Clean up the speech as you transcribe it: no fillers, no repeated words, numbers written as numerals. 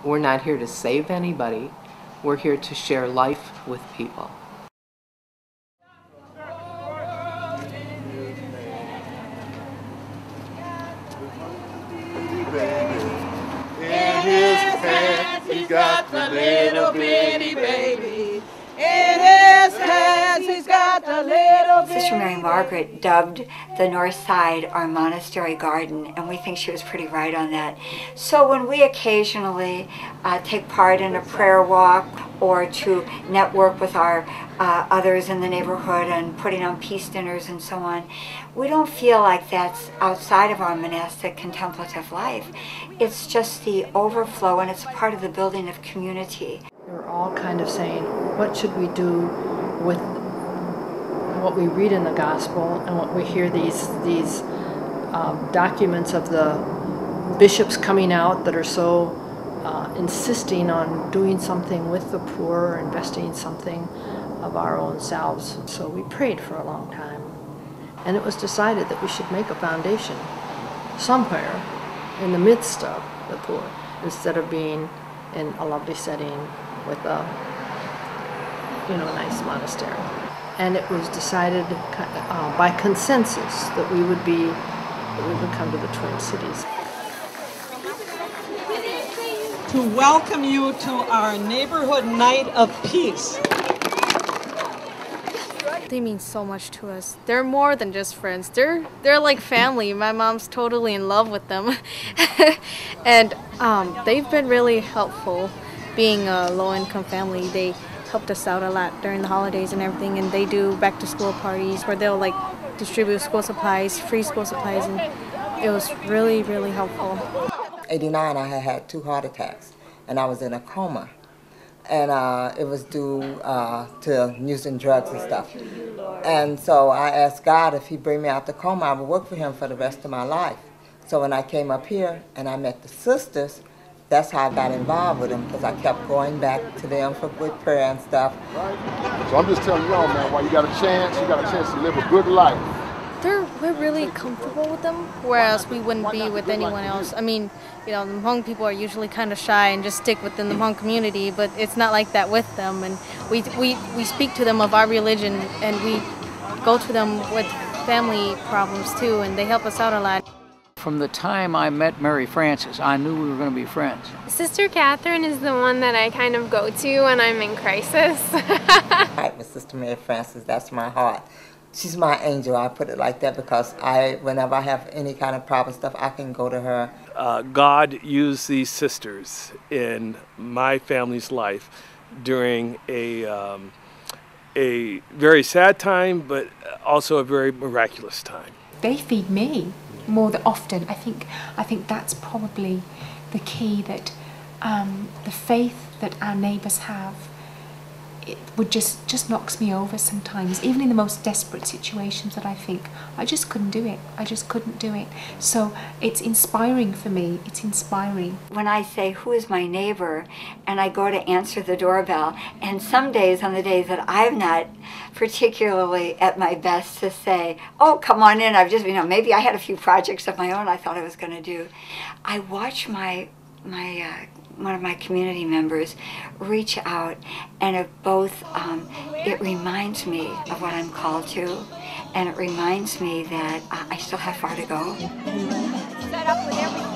We're not here to save anybody. We're here to share life with people. In his hands, he's got the little bitty baby. In his hands, he's got the little bitty Sister Mary Margaret dubbed the north side our monastery garden, and we think she was pretty right on that. So when we occasionally take part in a prayer walk or to network with our others in the neighborhood and putting on peace dinners and so on, we don't feel like that's outside of our monastic contemplative life. It's just the overflow, and it's a part of the building of community. We're all kind of saying, what should we do with what we read in the gospel and what we hear these documents of the bishops coming out that are so insisting on doing something with the poor or investing something of our own selves. So we prayed for a long time, and it was decided that we should make a foundation somewhere in the midst of the poor instead of being in a lovely setting with a nice monastery. And it was decided by consensus that we would come to the Twin Cities. To welcome you to our neighborhood night of peace. They mean so much to us. They're more than just friends. They're like family. My mom's totally in love with them. And they've been really helpful. Being a low-income family, they helped us out a lot during the holidays and everything, and they do back-to-school parties where they'll like distribute school supplies, free school supplies, and it was really, really helpful. 89, I had 2 heart attacks, and I was in a coma. And it was due to using drugs and stuff. And so I asked God if he'd bring me out the coma, I would work for him for the rest of my life. So when I came up here and I met the sisters, that's how I got involved with them, because I kept going back to them with prayer and stuff. So I'm just telling y'all, man, while you got a chance to live a good life. We're really comfortable with them, whereas we wouldn't be with anyone else. I mean, the Hmong people are usually kind of shy and just stick within the Hmong community, but it's not like that with them. And we speak to them of our religion, and we go to them with family problems too, and they help us out a lot. From the time I met Mary Frances, I knew we were going to be friends. Sister Catherine is the one that I kind of go to when I'm in crisis. Right, with Sister Mary Frances, that's my heart. She's my angel, I put it like that, because whenever I have any kind of problem stuff, I can go to her. God used these sisters in my family's life during a very sad time, but also a very miraculous time. They feed me more than often. I think that's probably the key, that the faith that our neighbours have, it would just knocks me over sometimes, even in the most desperate situations that I think I just couldn't do it. I just couldn't do it. So it's inspiring for me. It's inspiring. When I say, who is my neighbor, and I go to answer the doorbell, and some days, on the days that I'm not particularly at my best to say, oh, come on in, I've just, maybe I had a few projects of my own I thought I was going to do, I watch one of my community members reach out, and it reminds me of what I'm called to, and it reminds me that I still have far to go. Set up with everything.